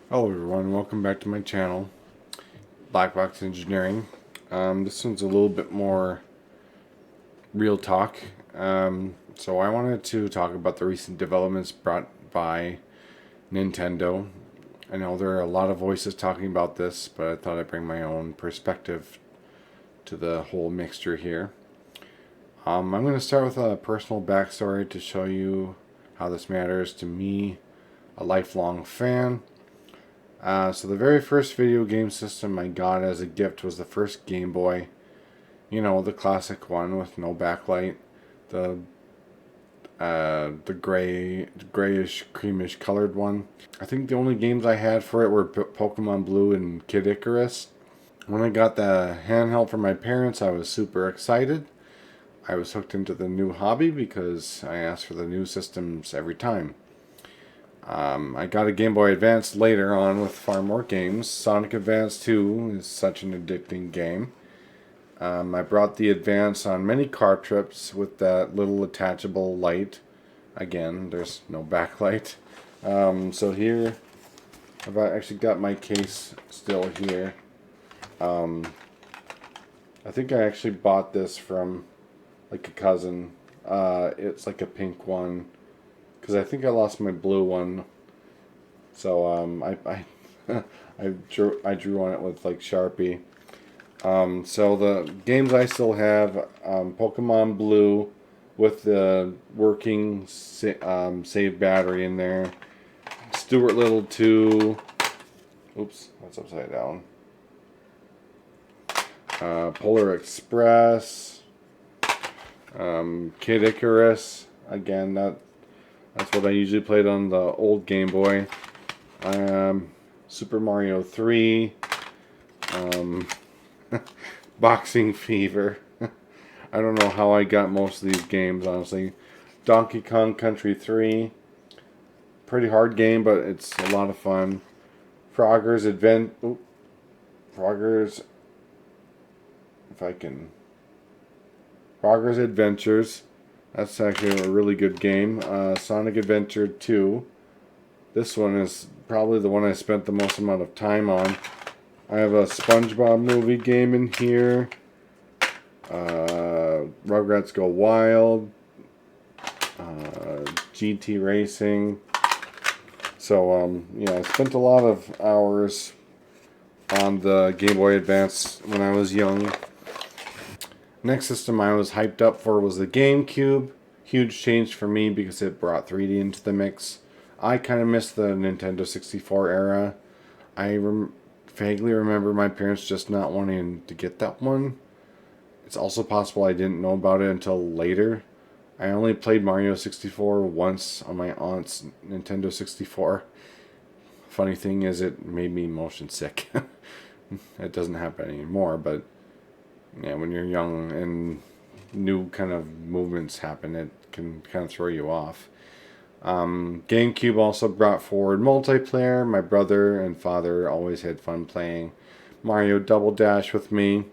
Hello everyone, welcome back to my channel, Black Box Engineering. This one's a little bit more real talk. So I wanted to talk about the recent developments brought by Nintendo. I know there are a lot of voices talking about this, but I thought I'd bring my own perspective to the whole mixture here. I'm going to start with a personal backstory to show you how this matters to me, a lifelong fan. So the very first video game system I got as a gift was the first Game Boy. You know, the classic one with no backlight, the grayish, creamish colored one. I think the only games I had for it were Pokemon Blue and Kid Icarus. When I got the handheld from my parents, I was super excited. I was hooked into the new hobby because I asked for the new systems every time. I got a Game Boy Advance later on with far more games. Sonic Advance 2 is such an addicting game. I brought the Advance on many car trips with that little attachable light. Again, there's no backlight. So here, I've actually got my case still here. I think I actually bought this from like a cousin. It's like a pink one. Because I think I lost my blue one, so I drew on it with like Sharpie. So the games I still have, Pokemon Blue, with the working save battery in there. Stuart Little 2. Oops, that's upside down. Polar Express. Kid Icarus. Again, that's what I usually played on the old Game Boy. Super Mario 3. Boxing Fever. I don't know how I got most of these games, honestly. Donkey Kong Country 3. Pretty hard game, but it's a lot of fun. Frogger's Frogger's... If I can... Frogger's Adventures. That's actually a really good game. Sonic Adventure 2. This one is probably the one I spent the most amount of time on. I have a SpongeBob movie game in here. Rugrats Go Wild. GT Racing. So, yeah, I spent a lot of hours on the Game Boy Advance when I was young. Next system I was hyped up for was the GameCube. Huge change for me because it brought 3D into the mix. I kind of missed the Nintendo 64 era. I vaguely remember my parents just not wanting to get that one. It's also possible I didn't know about it until later. I only played Mario 64 once on my aunt's Nintendo 64. Funny thing is, it made me motion sick. It doesn't happen anymore, but yeah, when you're young and new kind of movements happen, it can kind of throw you off. GameCube also brought forward multiplayer. My brother and father always had fun playing Mario Double Dash with me.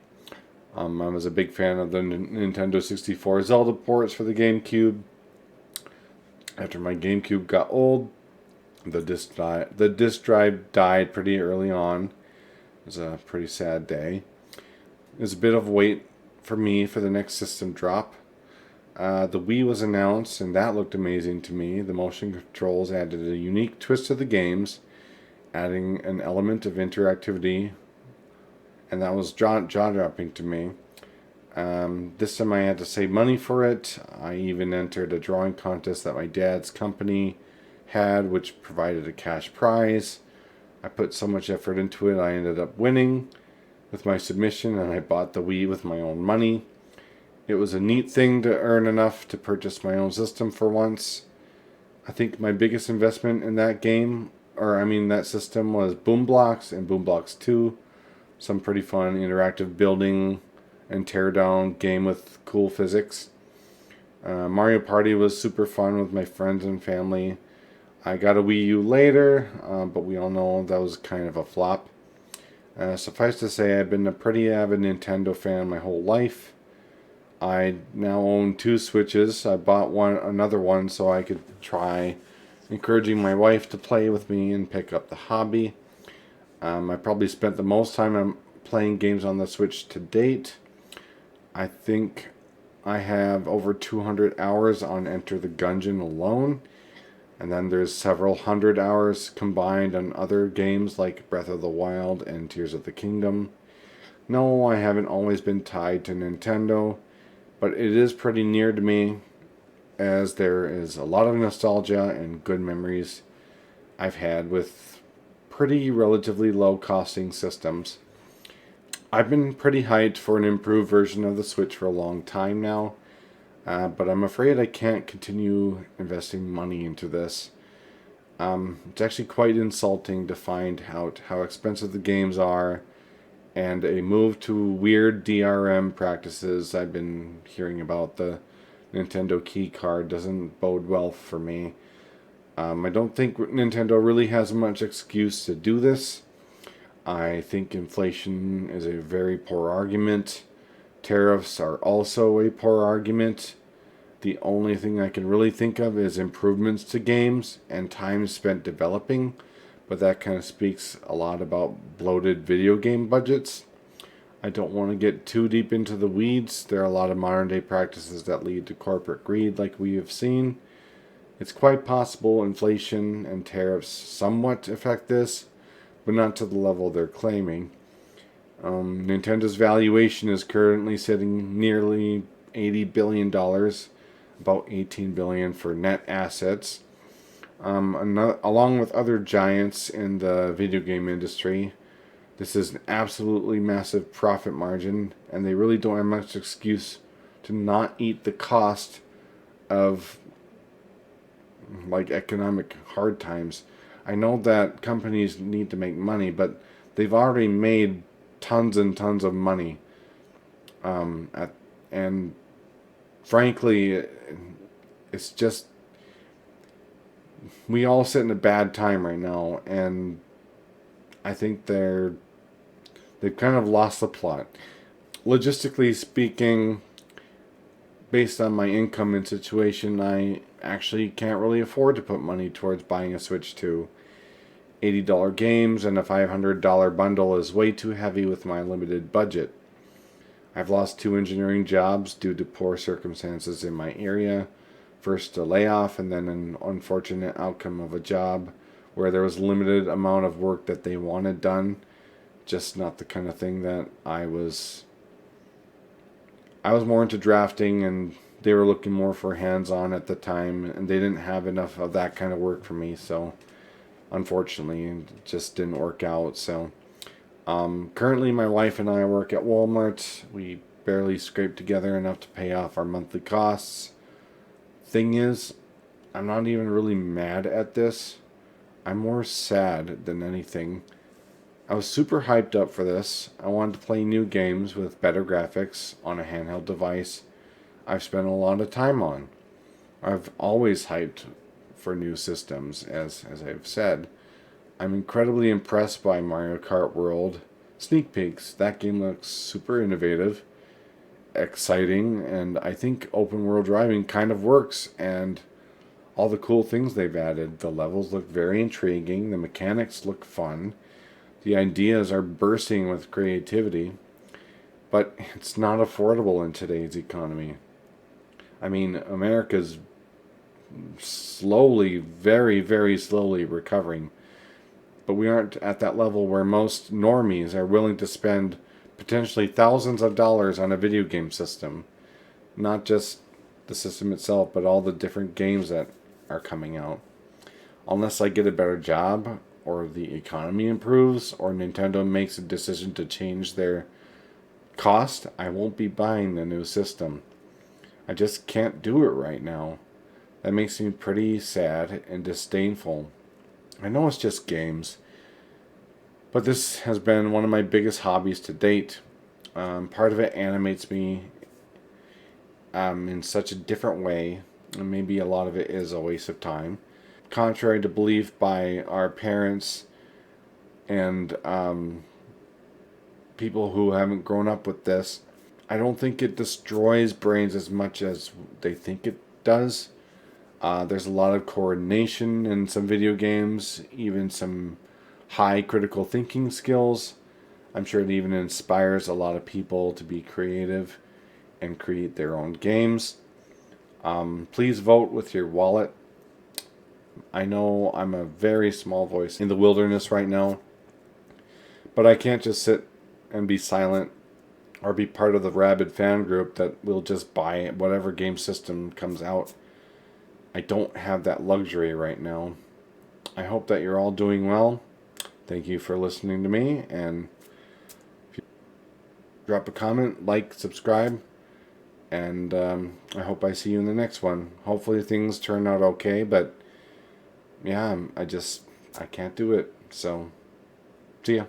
I was a big fan of the Nintendo 64 Zelda ports for the GameCube. After my GameCube got old, the disc drive died pretty early on. It was a pretty sad day. It was a bit of wait for me for the next system drop. The Wii was announced, and that looked amazing to me. The motion controls added a unique twist to the games, adding an element of interactivity, and that was jaw-dropping to me. This time I had to save money for it. I even entered a drawing contest that my dad's company had, which provided a cash prize. I put so much effort into it, I ended up winning with my submission, and I bought the Wii with my own money. It was a neat thing to earn enough to purchase my own system for once. I think my biggest investment in that that system was Boom Blocks and Boom Blocks 2. Some pretty fun interactive building and teardown game with cool physics. Mario Party was super fun with my friends and family. I got a Wii U later, but we all know that was kind of a flop. Suffice to say, I've been a pretty avid Nintendo fan my whole life. I now own 2 Switches. I bought another one so I could try encouraging my wife to play with me and pick up the hobby. I probably spent the most time playing games on the Switch to date. I think I have over 200 hours on Enter the Gungeon alone. And then there's several hundred hours combined on other games like Breath of the Wild and Tears of the Kingdom. No, I haven't always been tied to Nintendo, but it is pretty near to me, as there is a lot of nostalgia and good memories I've had with pretty relatively low costing systems. I've been pretty hyped for an improved version of the Switch for a long time now, but I'm afraid I can't continue investing money into this. It's actually quite insulting to find out how expensive the games are, and a move to weird DRM practices I've been hearing about. The Nintendo key card doesn't bode well for me. I don't think Nintendo really has much excuse to do this. I think inflation is a very poor argument. Tariffs are also a poor argument. The only thing I can really think of is improvements to games and time spent developing, but that kind of speaks a lot about bloated video game budgets. I don't want to get too deep into the weeds. There are a lot of modern day practices that lead to corporate greed, like we have seen. It's quite possible inflation and tariffs somewhat affect this, but not to the level they're claiming. Nintendo's valuation is currently sitting nearly $80 billion, about $18 billion for net assets. Along with other giants in the video game industry, this is an absolutely massive profit margin, and they really don't have much excuse to not eat the cost of like economic hard times. I know that companies need to make money, but they've already made tons and tons of money. And frankly, it's just, we all sit in a bad time right now, and I think they've kind of lost the plot. Logistically speaking, based on my income and situation, I actually can't really afford to put money towards buying a Switch 2. $80 games and a $500 bundle is way too heavy with my limited budget. I've lost 2 engineering jobs due to poor circumstances in my area. First a layoff, and then an unfortunate outcome of a job where there was limited amount of work that they wanted done. Just not the kind of thing that I was more into drafting, and they were looking more for hands-on at the time, and they didn't have enough of that kind of work for me, so unfortunately it just didn't work out. So currently my wife and I work at Walmart. We barely scrape together enough to pay off our monthly costs. Thing is, I'm not even really mad at this. I'm more sad than anything. I was super hyped up for this. I wanted to play new games with better graphics on a handheld device I've spent a lot of time on. I've always hyped for new systems, as I've said. I'm incredibly impressed by Mario Kart World sneak peeks. That game looks super innovative, exciting, and I think open world driving kind of works, and all the cool things they've added. The levels look very intriguing, the mechanics look fun, the ideas are bursting with creativity, but it's not affordable in today's economy. I mean, America's slowly, very, very slowly recovering, but we aren't at that level where most normies are willing to spend potentially thousands of dollars on a video game system. Not just the system itself, but all the different games that are coming out. Unless I get a better job, or the economy improves, or Nintendo makes a decision to change their cost, I won't be buying the new system. I just can't do it right now. That makes me pretty sad and disdainful. I know it's just games, but this has been one of my biggest hobbies to date. Part of it animates me in such a different way, and maybe a lot of it is a waste of time. Contrary to belief by our parents and people who haven't grown up with this, I don't think it destroys brains as much as they think it does. There's a lot of coordination in some video games, even some high critical thinking skills. I'm sure it even inspires a lot of people to be creative and create their own games. Please vote with your wallet. I know I'm a very small voice in the wilderness right now, but I can't just sit and be silent or be part of the rabid fan group that will just buy whatever game system comes out. I don't have that luxury right now. I hope that you're all doing well. Thank you for listening to me, and if you drop a comment, like, subscribe, and I hope I see you in the next one. Hopefully things turn out okay, but yeah, I can't do it. So, see ya.